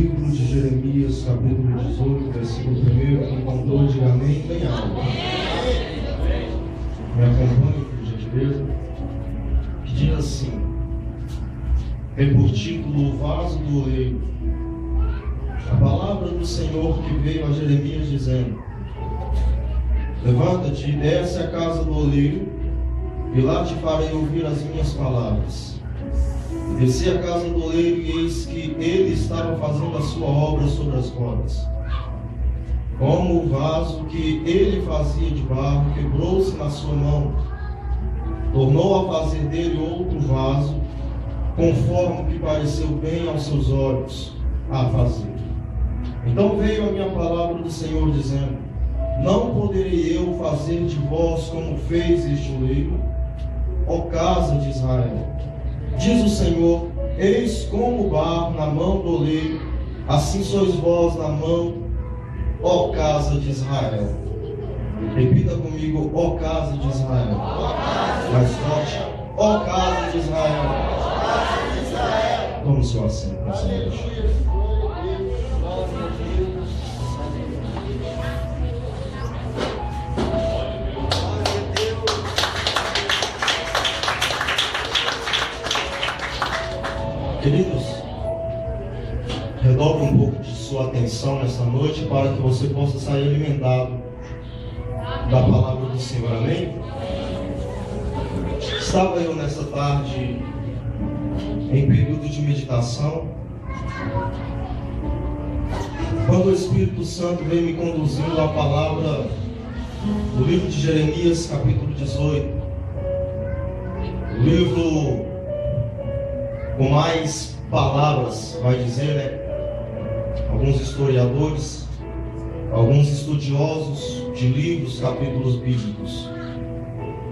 livro de Jeremias, capítulo 18, versículo 1, quem encontrou, diga amém, bem alto. Me acompanhe, por gentileza, que diz assim, tem por título o vaso do oleiro. A palavra do Senhor que veio a Jeremias dizendo: levanta-te e desce à casa do oleiro, e lá te farei ouvir as minhas palavras. Desci à casa do oleiro, e eis que ele estava fazendo a sua obra sobre as rodas. Como o vaso que ele fazia de barro quebrou-se na sua mão, tornou a fazer dele outro vaso, conforme o que pareceu bem aos seus olhos a fazer. Então veio a minha palavra do Senhor dizendo: não poderei eu fazer de vós como fez este oleiro, ó casa de Israel? Diz o Senhor: eis como o barro na mão do oleiro, assim sois vós na mão, ó casa de Israel. Repita comigo: ó casa de Israel. Mais forte: ó casa de Israel. Tome seu assento, meu Senhor. Queridos, redobre um pouco de sua atenção nessa noite para que você possa sair alimentado da palavra do Senhor, amém? Estava eu nessa tarde em período de meditação, quando o Espírito Santo veio me conduzindo à palavra do livro de Jeremias, capítulo 18, o livro com mais palavras, vai dizer, né? Alguns historiadores, alguns estudiosos de livros, capítulos bíblicos.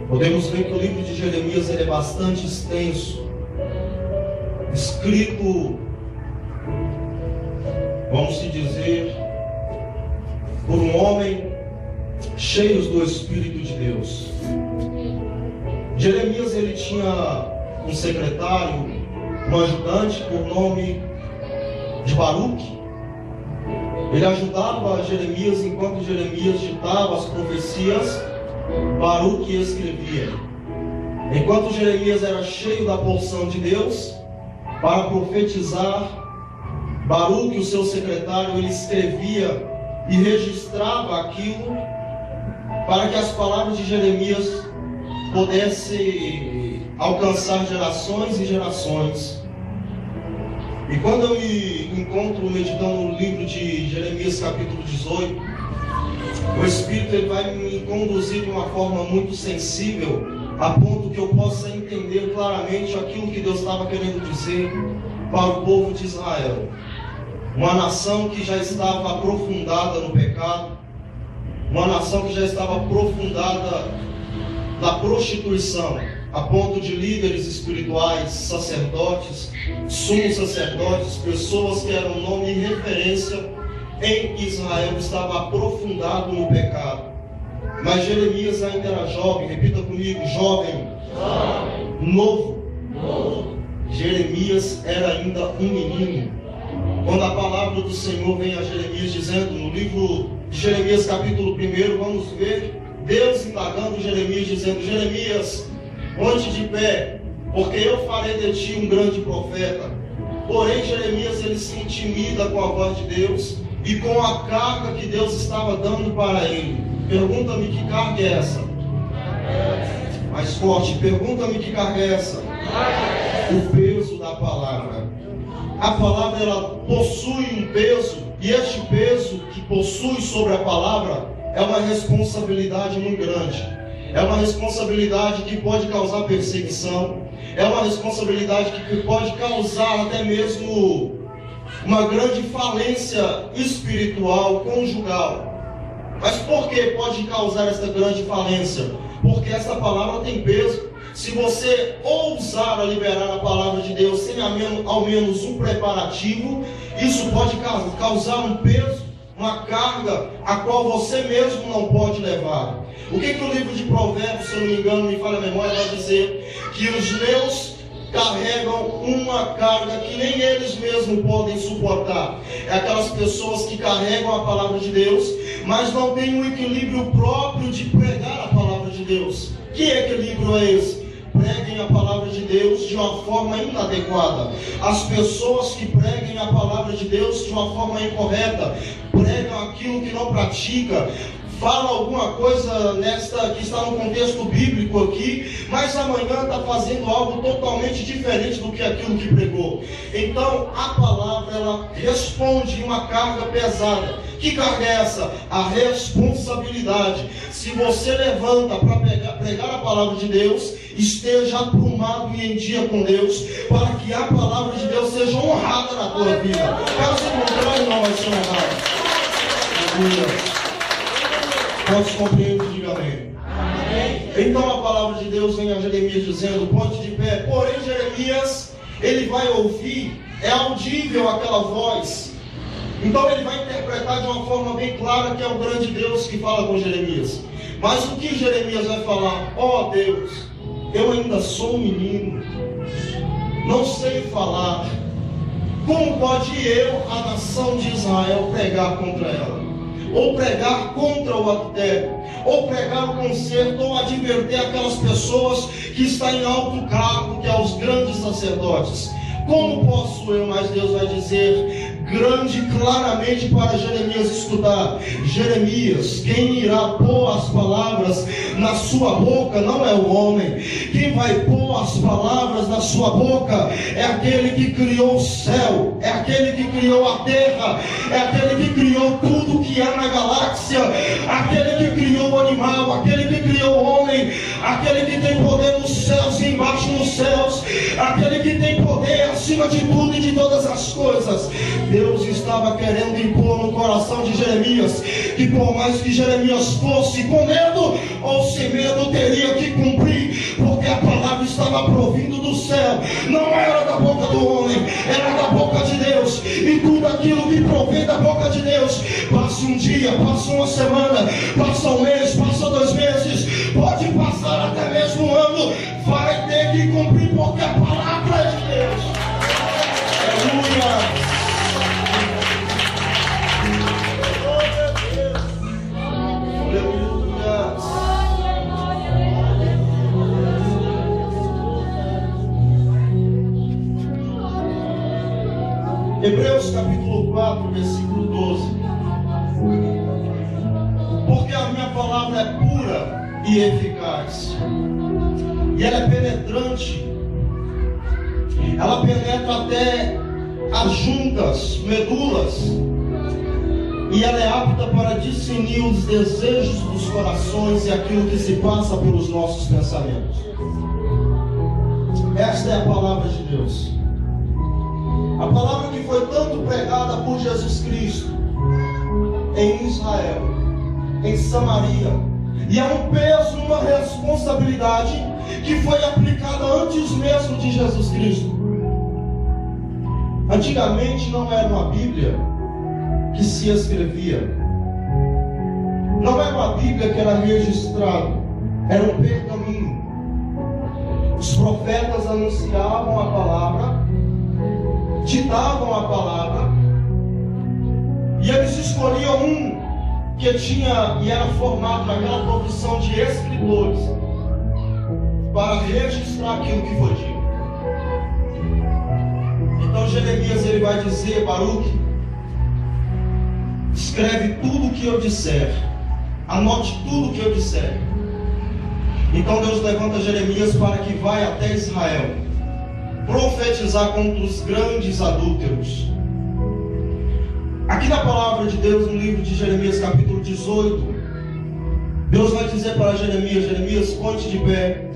Podemos ver que o livro de Jeremias ele é bastante extenso, escrito, vamos dizer, por um homem cheio do Espírito de Deus. Jeremias ele tinha um secretário, um ajudante por nome de Baruque. Ele ajudava Jeremias enquanto Jeremias ditava as profecias, Baruque escrevia. Enquanto Jeremias era cheio da porção de Deus para profetizar, Baruque, o seu secretário, ele escrevia e registrava aquilo para que as palavras de Jeremias pudessem alcançar gerações e gerações. E quando eu me encontro meditando no livro de Jeremias capítulo 18, o Espírito ele vai me conduzir de uma forma muito sensível, a ponto que eu possa entender claramente aquilo que Deus estava querendo dizer para o povo de Israel. Uma nação que já estava aprofundada no pecado, uma nação que já estava aprofundada na prostituição, a ponto de líderes espirituais, sacerdotes, sumos sacerdotes, pessoas que eram nome e referência em Israel, estava aprofundado no pecado. Mas Jeremias ainda era jovem, repita comigo: jovem, novo. Jeremias era ainda um menino. Quando a palavra do Senhor vem a Jeremias dizendo, no livro de Jeremias capítulo 1, vamos ver Deus indagando Jeremias, dizendo: Jeremias, ponte de pé, porque eu farei de ti um grande profeta. Porém Jeremias ele se intimida com a voz de Deus e com a carga que Deus estava dando para ele. Pergunta-me que carga é essa? Mais forte, pergunta-me que carga é essa? O peso da palavra. A palavra ela possui um peso, e este peso que possui sobre a palavra é uma responsabilidade muito grande. É uma responsabilidade que pode causar perseguição. É uma responsabilidade que pode causar até mesmo uma grande falência espiritual, conjugal. Mas por que pode causar essa grande falência? Porque essa palavra tem peso. Se você ousar a liberar a palavra de Deus sem ao menos um preparativo, isso pode causar um peso, uma carga a qual você mesmo não pode levar. O que o livro de Provérbios, se eu não me engano, me falha a memória, vai dizer? Que os meus carregam uma carga que nem eles mesmos podem suportar. É aquelas pessoas que carregam a palavra de Deus, mas não têm um equilíbrio próprio de pregar a palavra de Deus. Que equilíbrio é esse? Preguem a palavra de Deus de uma forma inadequada. As pessoas que preguem a palavra de Deus de uma forma incorreta, pregam aquilo que não pratica, fala alguma coisa que está no contexto bíblico aqui, mas amanhã está fazendo algo totalmente diferente do que aquilo que pregou. Então a palavra, ela responde uma carga pesada. Que carga é essa? A responsabilidade. Se você levanta para pregar a palavra de Deus, esteja aprumado e em dia com Deus, para que a palavra de Deus seja honrada na tua vida. Caso contrário, não vai ser honrada. Aleluia. Quantos compreendem? Diga amém. Então a palavra de Deus vem a Jeremias dizendo: ponte de pé. Porém Jeremias, ele vai ouvir, é audível aquela voz. Então ele vai interpretar de uma forma bem clara que é o grande Deus que fala com Jeremias. Mas o que Jeremias vai falar? Ó Deus, eu ainda sou um menino, não sei falar. Como pode eu, a nação de Israel, pregar contra ela? Ou pregar contra o adultério, ou pregar o conserto, ou adverter aquelas pessoas que estão em alto cargo, que é os grandes sacerdotes. Como posso eu? Mas Deus vai dizer grande claramente para Jeremias escutar: Jeremias, quem irá pôr as palavras na sua boca não é o homem. Quem vai pôr as palavras na sua boca é aquele que criou o céu, é aquele que criou a terra, é aquele que criou tudo que há na galáxia, aquele que criou o animal, aquele que criou o homem, aquele que tem poder nos céus e embaixo nos céus, aquele que tem poder acima de tudo e de todas as coisas. Deus estava querendo impor no coração de Jeremias que por mais que Jeremias fosse com medo ou sem medo, teria que cumprir, porque a palavra estava provindo do céu, não era da boca do homem, era da boca de Deus. E tudo aquilo que provém da boca de Deus, passa um dia, passa uma semana, passa um mês, passa 2 meses, pode passar até mesmo um ano, vai ter que cumprir, porque a palavra é de Deus. Aleluia. Hebreus capítulo 4, versículo 12. Porque a minha palavra é pura e eficaz, e ela é penetrante, ela penetra até as juntas, medulas, e ela é apta para discernir os desejos dos corações e aquilo que se passa pelos nossos pensamentos. Esta é a palavra de Deus. A palavra que foi tanto pregada por Jesus Cristo em Israel, em Samaria, e é um peso, uma responsabilidade que foi aplicada antes mesmo de Jesus Cristo. Antigamente não era uma Bíblia que se escrevia, não era uma Bíblia que era registrada, era um pergaminho. Os profetas anunciavam a palavra, ditavam a palavra, e eles escolhiam um que tinha e era formado naquela profissão de escritores para registrar aquilo que foi dito. Então Jeremias, ele vai dizer: Baruque, escreve tudo o que eu disser, anote tudo o que eu disser. Então Deus levanta Jeremias para que vá até Israel profetizar contra os grandes adúlteros. Aqui na palavra de Deus, no livro de Jeremias capítulo 18, Deus vai dizer para Jeremias: Jeremias, ponte de pé,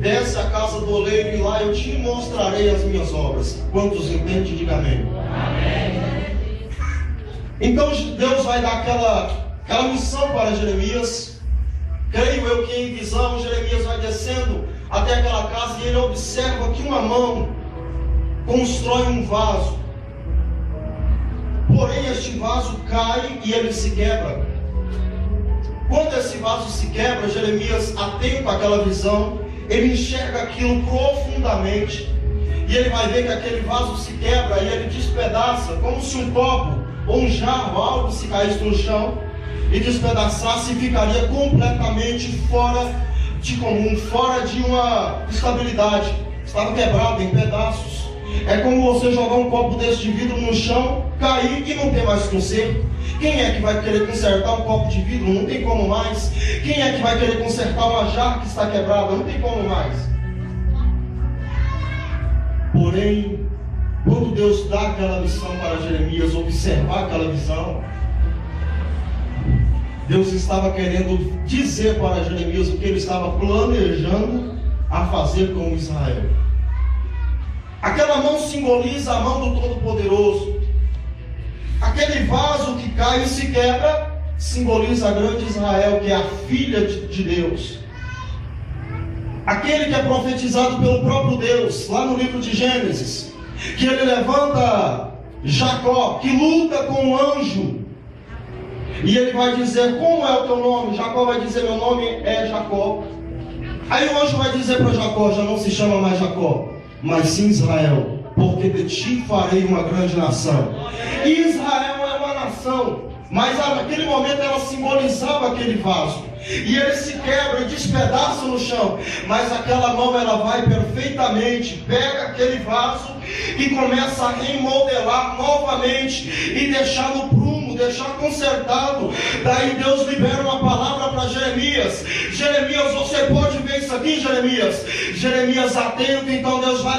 desce à casa do oleiro, e lá eu te mostrarei as minhas obras. Quantos entendem? Diga amém. Amém. Então Deus vai dar aquela missão para Jeremias. Creio eu que em visão Jeremias vai descendo até aquela casa, e ele observa que uma mão constrói um vaso. Porém este vaso cai e ele se quebra. Quando esse vaso se quebra, Jeremias, atento àquela visão, ele enxerga aquilo profundamente, e ele vai ver que aquele vaso se quebra e ele despedaça, como se um copo ou um jarro, algo se caísse no chão e despedaçasse, e ficaria completamente fora de comum, fora de uma estabilidade. Estava quebrado em pedaços. É como você jogar um copo desse de vidro no chão, cair e não ter mais conserto. Quem é que vai querer consertar um copo de vidro? Não tem como mais. Quem é que vai querer consertar uma jarra que está quebrada? Não tem como mais. Porém, quando Deus dá aquela missão para Jeremias observar aquela visão, Deus estava querendo dizer para Jeremias o que ele estava planejando a fazer com Israel. Aquela mão simboliza a mão do Todo-Poderoso. Aquele vaso que cai e se quebra simboliza a grande Israel, que é a filha de Deus. Aquele que é profetizado pelo próprio Deus, lá no livro de Gênesis, que ele levanta Jacó, que luta com o anjo, e ele vai dizer: como é o teu nome? Jacó vai dizer: meu nome é Jacó. Aí o anjo vai dizer para Jacó: já não se chama mais Jacó, mas sim Israel, porque de ti farei uma grande nação. E Israel é uma nação, mas naquele momento ela simbolizava aquele vaso, e ele se quebra e despedaça no chão, mas aquela mão ela vai perfeitamente, pega aquele vaso e começa a remodelar novamente e deixar no prumo, deixar consertado. Daí Deus libera uma palavra para Jeremias: Jeremias, você pode ver isso aqui, Jeremias? Jeremias atento, então Deus vai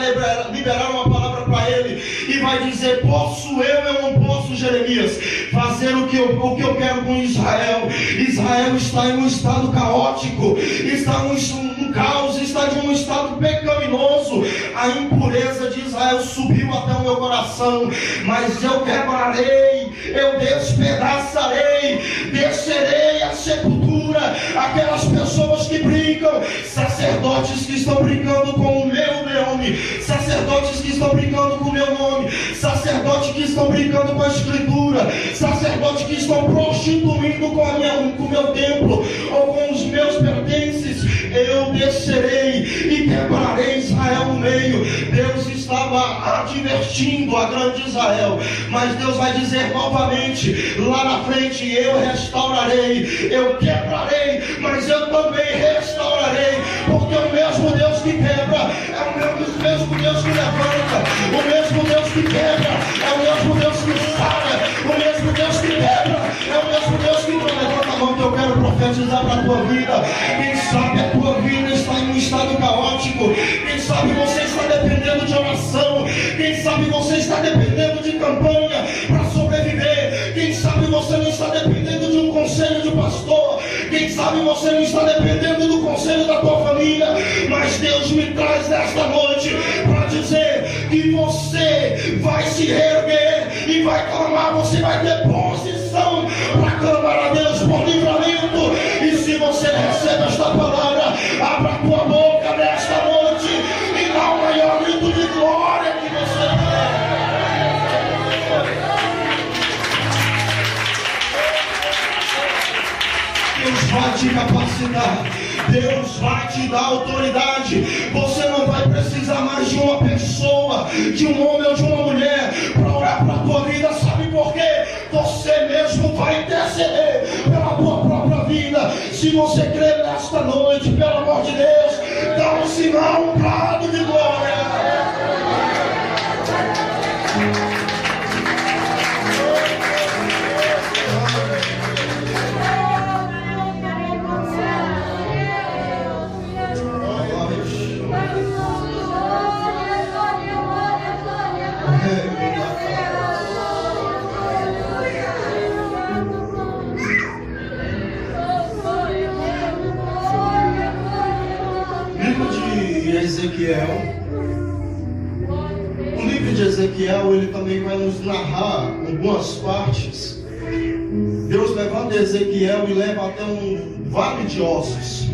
liberar uma palavra para ele e vai dizer: posso eu não posso, Jeremias, fazer o que eu quero com Israel? Israel está em um estado caótico, está em um caos, está em um estado pecaminoso. A impureza de Israel subiu até o meu coração, mas eu quebrarei, eu despedaçarei, descerei à sepultura aquelas pessoas que brincam, sacerdotes que estão brincando com o meu nome, sacerdotes que estão brincando com o meu nome, sacerdotes que estão brincando com a escritura, sacerdotes que estão prostituindo com o meu templo ou com os meus pertences. Eu descerei e quebrarei Israel no meio. Deus estava advertindo a grande Israel, mas Deus vai dizer novamente lá na frente: eu restaurarei, eu quebrarei, mas eu também restaurarei, porque o mesmo Deus que quebra é o mesmo Deus que levanta, o mesmo Deus que quebra é o mesmo Deus que sara, o mesmo Deus que quebra é o mesmo Deus que levanta a mão, que eu quero profetizar para a tua vida. Quem sabe a tua vida está em um estado caótico, quem sabe você está dependendo de oração, quem sabe você está dependendo de campanha para sobreviver, quem sabe você não está dependendo de um conselho de pastor, quem sabe você não está dependendo do conselho da tua família, mas Deus me traz nesta noite para dizer que você vai se reerguer e vai clamar, você vai ter posição para clamar a Deus por livramento. E se você recebe esta palavra, abra a tua boca nesta noite e dá o maior grito de glória que você quer. Deus vai te capacitar, Deus vai te dar autoridade. Você não vai precisar mais de uma pessoa, de um homem ou de uma mulher para orar para a tua vida. Sabe por quê? Você mesmo vai interceder pela tua própria vida. Se você crê nesta noite, pelo amor de Deus, dá um sinal, um brado de glória. O livro de Ezequiel, ele também vai nos narrar algumas partes. Deus levanta Ezequiel e leva até um vale de ossos.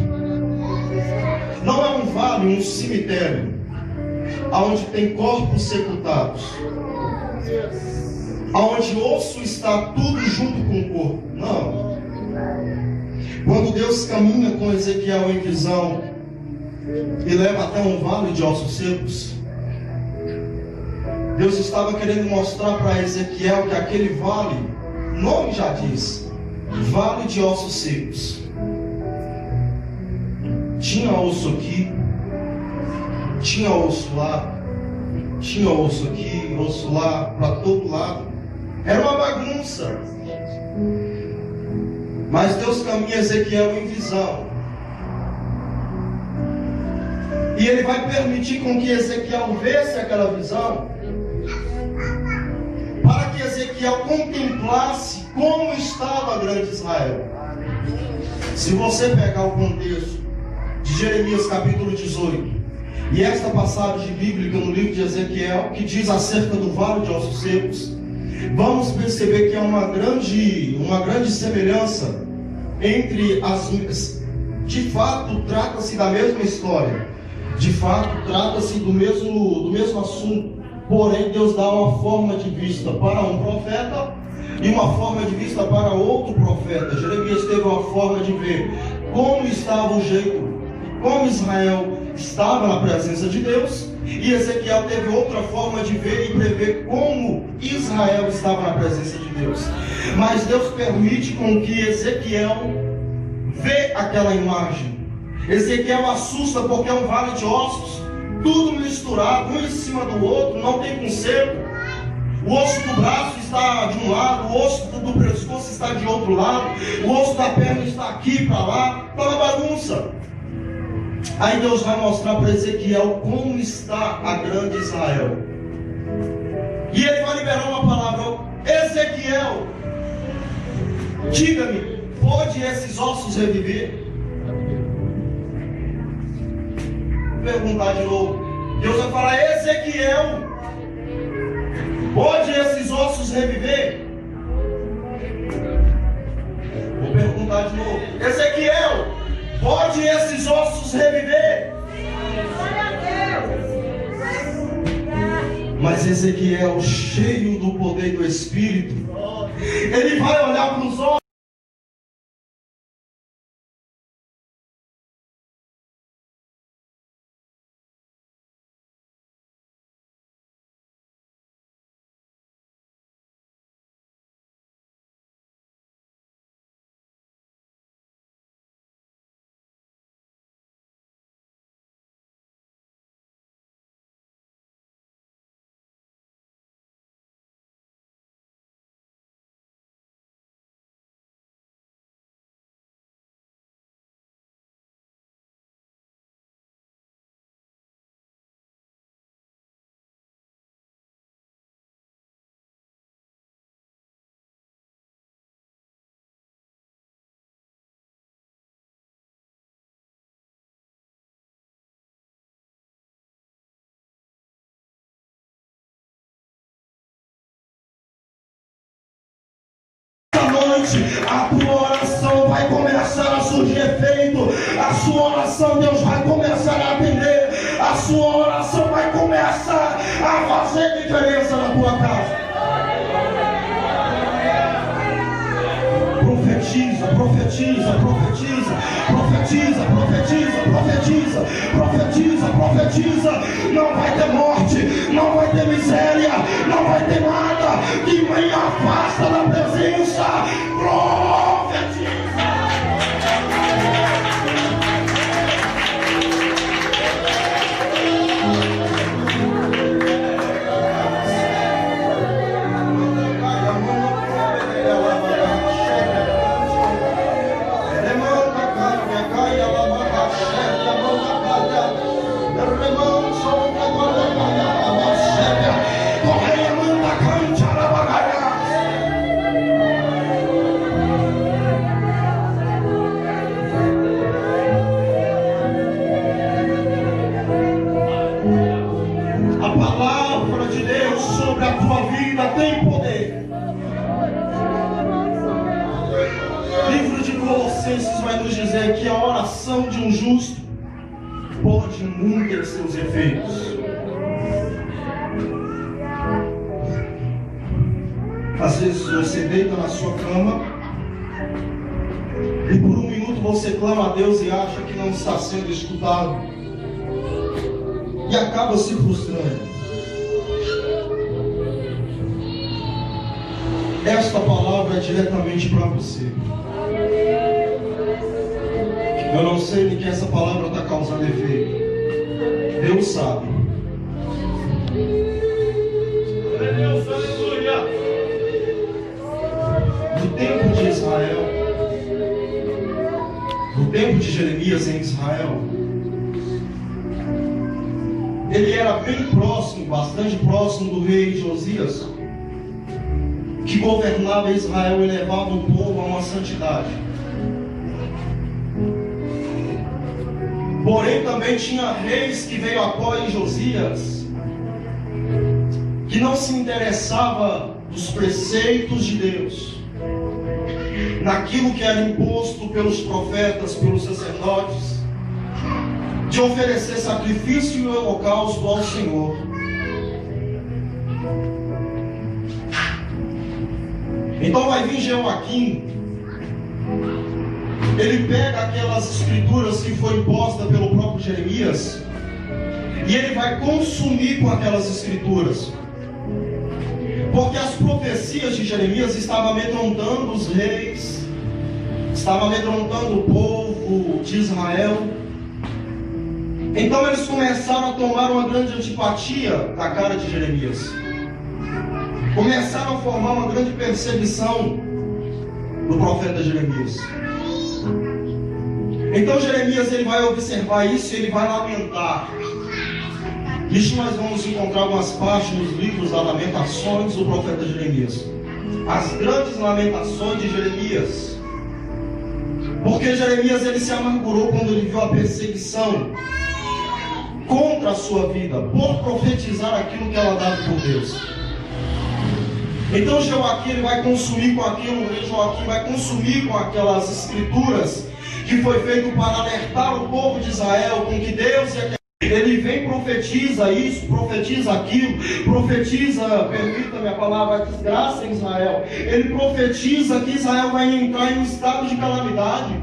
Não é um vale, um cemitério, onde tem corpos sepultados, onde o osso está tudo junto com o corpo. Não. Quando Deus caminha com Ezequiel em visão, e leva até um vale de ossos secos. Deus estava querendo mostrar para Ezequiel que aquele vale, o nome já diz, vale de ossos secos. Tinha osso aqui, tinha osso lá, tinha osso aqui, osso lá, para todo lado. Era uma bagunça. Mas Deus caminha Ezequiel em visão. E Ele vai permitir com que Ezequiel visse aquela visão, para que Ezequiel contemplasse como estava a grande Israel. Se você pegar o contexto de Jeremias capítulo 18 e esta passagem bíblica no livro de Ezequiel, que diz acerca do vale de ossos secos, vamos perceber que há uma grande semelhança entre as... De fato, trata-se da mesma história. De fato, trata-se do mesmo assunto. Porém, Deus dá uma forma de vista para um profeta e uma forma de vista para outro profeta. Jeremias teve uma forma de ver como estava o jeito, como Israel estava na presença de Deus, e Ezequiel teve outra forma de ver e prever como Israel estava na presença de Deus. Mas Deus permite com que Ezequiel vê aquela imagem. Ezequiel assusta porque é um vale de ossos, tudo misturado, um em cima do outro, não tem conserto. O osso do braço está de um lado, o osso do pescoço está de outro lado, o osso da perna está aqui para lá, está uma bagunça. Aí Deus vai mostrar para Ezequiel como está a grande Israel. E Ele vai liberar uma palavra: Ezequiel, diga-me, pode esses ossos reviver? Vou perguntar de novo. Deus vai falar: Ezequiel, pode esses ossos reviver? Vou perguntar de novo. Ezequiel, pode esses ossos reviver? Mas Ezequiel, cheio do poder do Espírito, ele vai olhar para os olhos. A tua oração vai começar a surgir efeito. A sua oração Deus vai começar a atender. A sua oração vai começar a fazer diferença na tua casa. Profetiza, profetiza, profetiza, profetiza, profetiza, profetiza, profetiza, profetiza. Não vai ter morte, não vai ter miséria, não vai ter nada que me afasta da presença. Profetiza. Tem poder. O livro de Colossenses vai nos dizer que a oração de um justo pode muito ter seus efeitos. Às vezes você deita na sua cama e por um minuto você clama a Deus e acha que não está sendo escutado. e acaba se frustrando. Esta palavra é diretamente para você. Eu não sei de que essa palavra está causando efeito. Deus sabe. Deus, aleluia. No tempo de Israel, no tempo de Jeremias em Israel, ele era bem próximo, bastante próximo do rei Josias, que governava Israel e levava o povo a uma santidade. Porém, também tinha reis que veio após Josias, que não se interessava dos preceitos de Deus, naquilo que era imposto pelos profetas, pelos sacerdotes, de oferecer sacrifício e holocausto ao Senhor. Então vai vir Jeoaquim, ele pega aquelas escrituras que foi imposta pelo próprio Jeremias, e ele vai consumir com aquelas escrituras, porque as profecias de Jeremias estavam amedrontando os reis, estavam amedrontando o povo de Israel. Então eles começaram a tomar uma grande antipatia da cara de Jeremias, começaram a formar uma grande perseguição do profeta Jeremias. Então Jeremias ele vai observar isso e ele vai lamentar. Isso nós vamos encontrar algumas partes nos livros das Lamentações do profeta Jeremias. As grandes lamentações de Jeremias. Porque Jeremias ele se amargurou quando ele viu a perseguição contra a sua vida, por profetizar aquilo que ela dava por Deus. Então Jeoaquim ele vai consumir com aquilo, o rei Joaquim vai consumir com aquelas escrituras que foi feito para alertar o povo de Israel com que Deus ia. Ele vem, profetiza isso, profetiza aquilo, profetiza, permita-me a palavra, desgraça em Israel. Ele profetiza que Israel vai entrar em um estado de calamidade.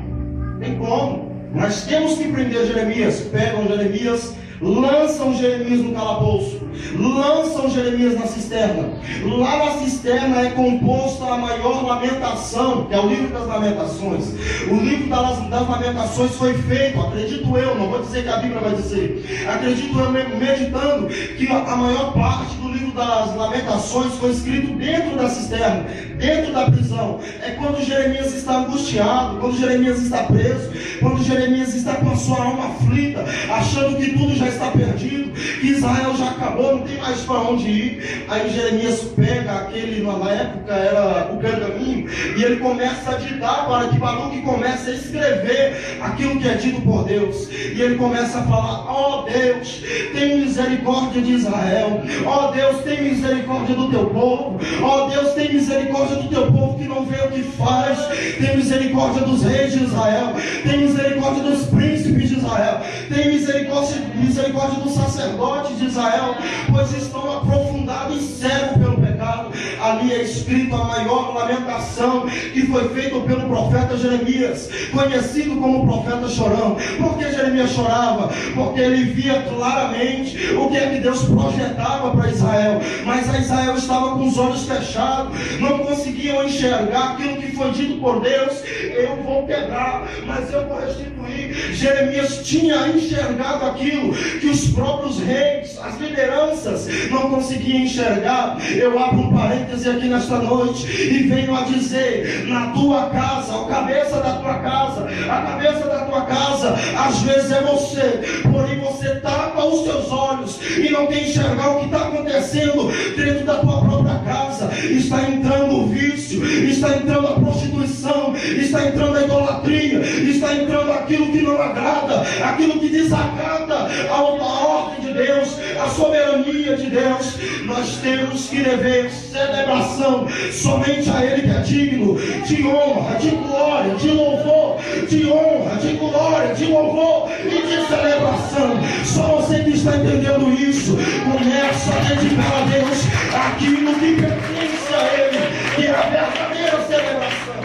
Tem como? Nós temos que prender Jeremias. Pegam Jeremias, lançam Jeremias no calabouço, lançam Jeremias na cisterna. Lá na cisterna é composta a maior lamentação, que é o livro das Lamentações. O livro das Lamentações foi feito, acredito eu, não vou dizer que a Bíblia vai dizer, acredito eu meditando que a maior parte do livro das Lamentações foi escrito dentro da cisterna, dentro da prisão. É quando Jeremias está angustiado, quando Jeremias está preso, quando Jeremias está com a sua alma aflita, achando que tudo já está perdido, que Israel já acabou, não tem mais para onde ir. Aí Jeremias pega aquele, na época era o pergaminho, e ele começa a ditar para que Baruque comece a escrever aquilo que é dito por Deus. E ele começa a falar: ó Deus, tem misericórdia de Israel, ó Deus, tem misericórdia do teu povo, ó Deus, tem misericórdia do teu povo que não vê o que faz, tem misericórdia dos reis de Israel, tem misericórdia dos príncipes de Israel, tem misericórdia dos sacerdotes de Israel, pois estão aprofundados em cego pelo pecado. Ali é escrito a maior lamentação que foi feita pelo profeta Jeremias, conhecido como profeta chorão. Por que Jeremias chorava? Porque ele via claramente o que é que Deus projetava para Israel, mas a Israel estava com os olhos fechados, não conseguiam enxergar aquilo que foi dito por Deus. Eu vou quebrar, mas eu vou restituir. Jeremias tinha enxergado aquilo que os próprios reis, as lideranças não conseguiam enxergar. Eu abro um parêntese aqui nesta noite e venho a dizer: na tua casa, a cabeça da tua casa, a cabeça da tua casa às vezes é você, porém você tapa os teus olhos e não quer enxergar o que está acontecendo dentro da tua própria casa. Está entrando o vício, está entrando a prostituição, está entrando a idolatria, está entrando aquilo que não agrada, aquilo que desagrada a ordem de Deus, a soberania de Deus. Nós temos que dever celebração somente a Ele que é digno de honra, de glória, de louvor, de honra, de glória, de louvor e de celebração. Só você que está entendendo isso, começa a dedicar a Deus aquilo que pertence a Ele, que é a verdadeira celebração.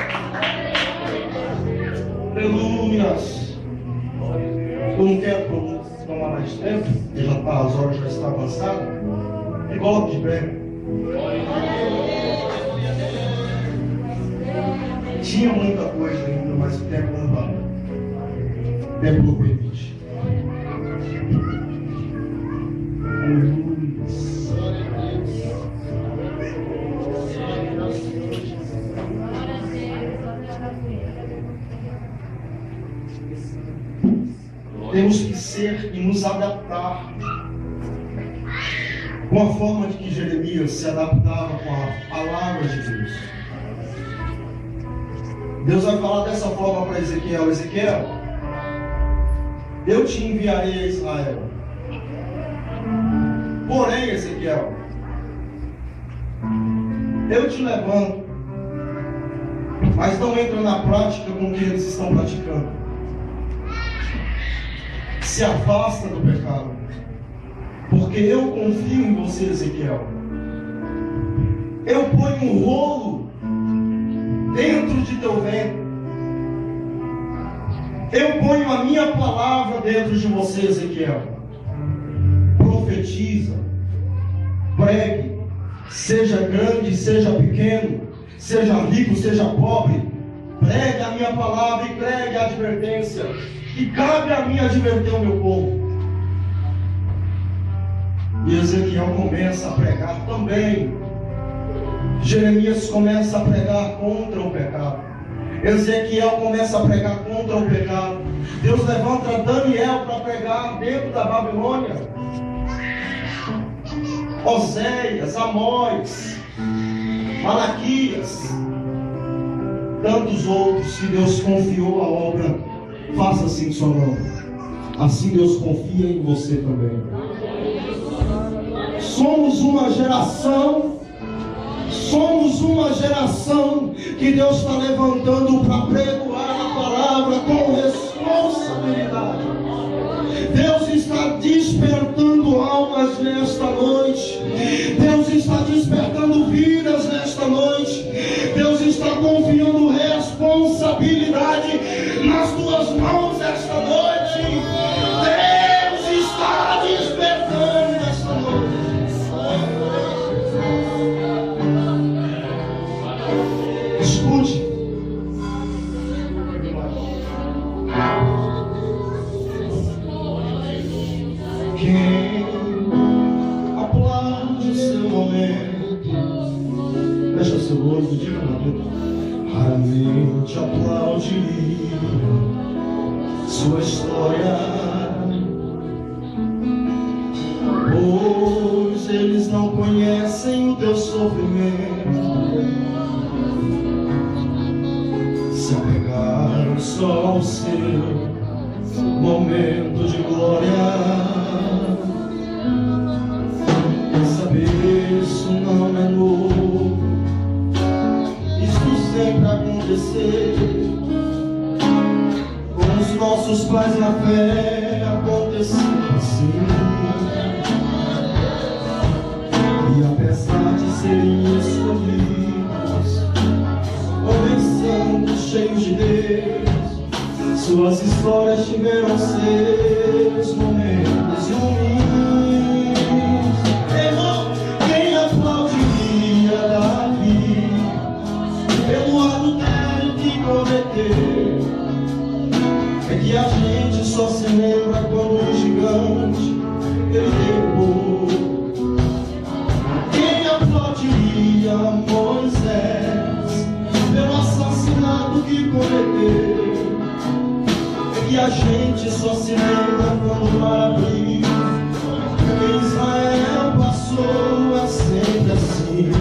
Aleluia. Eu não quero tomar mais tempo, já está jantar, as horas já estão avançadas. E coloque de pé. Tinha muita coisa ainda, mas o tempo não dá. O tempo não permite. Temos que ser e nos adaptar com a forma de que Jeremias se adaptava com a palavra de Deus. Deus vai falar dessa forma para Ezequiel: Ezequiel, eu te enviarei a Israel. Porém, Ezequiel, eu te levanto, mas não entra na prática com o que eles estão praticando. Se afasta do pecado, porque eu confio em você, Ezequiel. Eu ponho um rolo dentro de teu ventre. Eu ponho a minha palavra dentro de você, Ezequiel. Profetiza, pregue, seja grande, seja pequeno, seja rico, seja pobre, pregue a minha palavra e pregue a advertência. E cabe a mim adverter o meu povo. E Ezequiel começa a pregar também. Jeremias começa a pregar contra o pecado. Ezequiel começa a pregar contra o pecado. Deus levanta Daniel para pregar dentro da Babilônia. Oséias, Amós, Malaquias, tantos outros que Deus confiou a obra. Faça assim sua mão. Assim Deus confia em você também. Somos uma geração que Deus está levantando para pregoar a palavra com responsabilidade. Deus está despertando almas nesta noite. Deus está despertando vidas nesta noite. Deus está confiando responsabilidade nas tuas mãos esta noite. Deus está despertando esta noite. Escute. Quem aplaude o seu momento, fecha seu olho e diga na boca: raramente aplaudiria sua história, pois eles não conhecem o teu sofrimento. Se apegaram só ao seu momento de glória. Saber isso não é novo, isso sempre aconteceu. Com os nossos pais na fé aconteceu assim. E apesar de serem escolhidos, homens santos cheios de Deus, suas histórias tiveram seus momentos ruins. Irmão, quem aplaudiria Davi pelo adultério que cometeu? É que a gente só se lembra quando o gigante ele derrubou. Quem aplaudiria Moisés pelo assassinato que cometeu? E a gente só se lembra quando o mar abriu. Porque Israel passou, é sempre assim.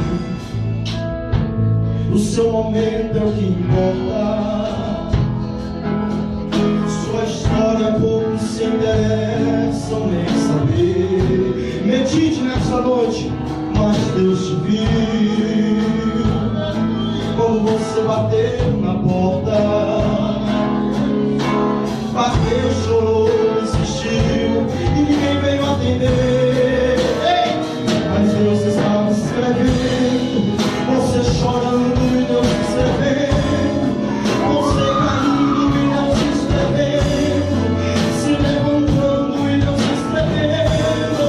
O seu momento é o que importa. Sua história poucos se interessam nem saber. Medite nessa noite, mas Deus te viu. Quando você bateu na porta, bateu, chorou, insistiu e ninguém veio atender. Mas Deus estava escrevendo, você chorando e Deus escrevendo, você caindo e Deus escrevendo, se levantando e Deus escrevendo.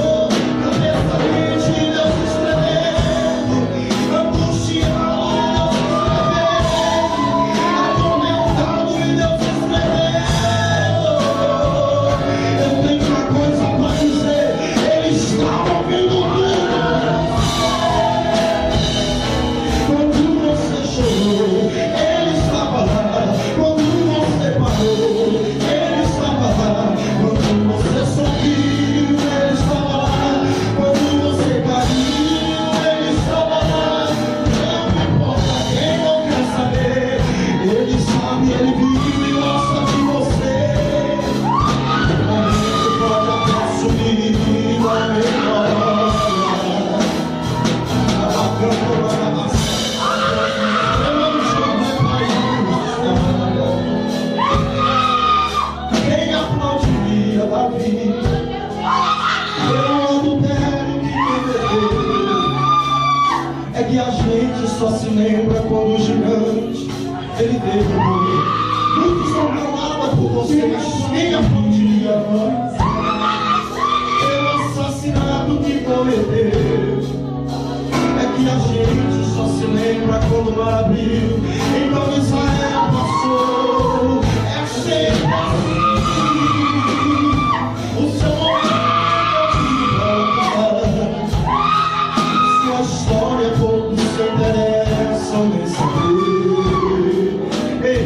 lembra quando o gigante ele teve o poder. Muitos não clamavam por você, mas nem a podia. Pelo assassinato que cometeu. É que a gente só se lembra quando o mar abriu. Então Israel passou. É sempre assim. O seu momento de volta. Sua história pouco se interessam nem saber. Ei,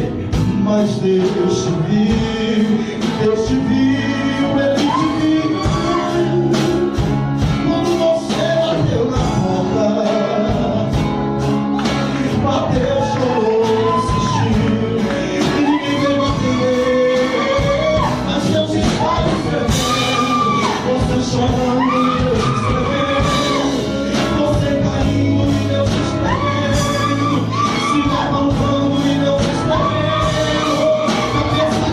mas Deus te viu, Deus te viu, Ele te viu. Quando você bateu na porta, bateu, chorou, insistiu, e ninguém veio atender. Mas Deus está escrevendo, você chorando e Deus escrevendo, você caindo e Deus escrevendo, se levantando e Deus escrevendo. Cabeça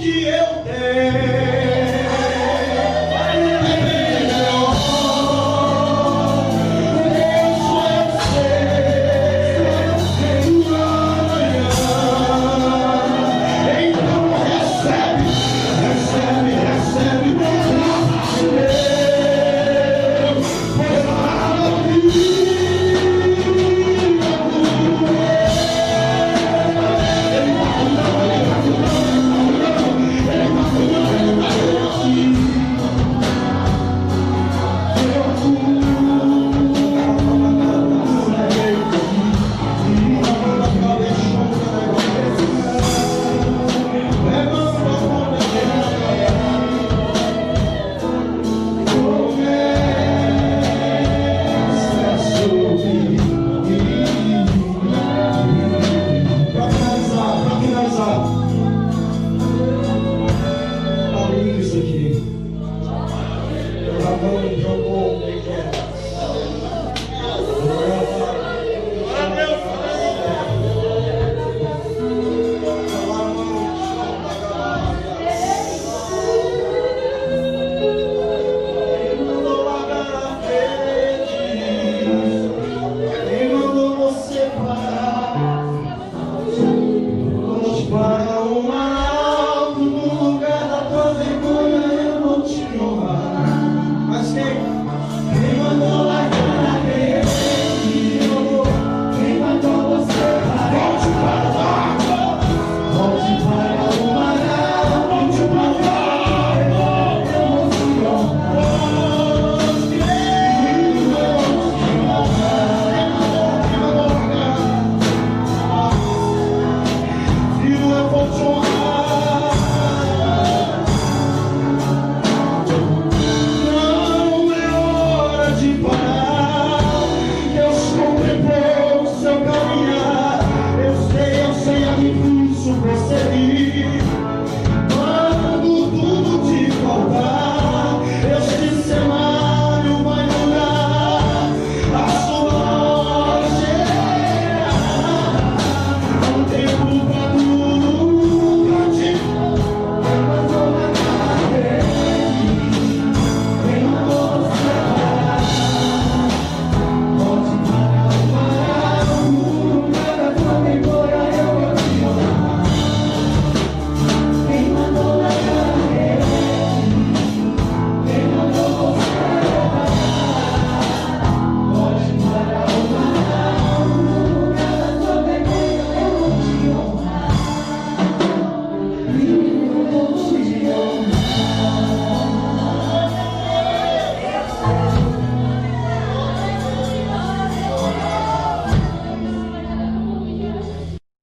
que eu tenho.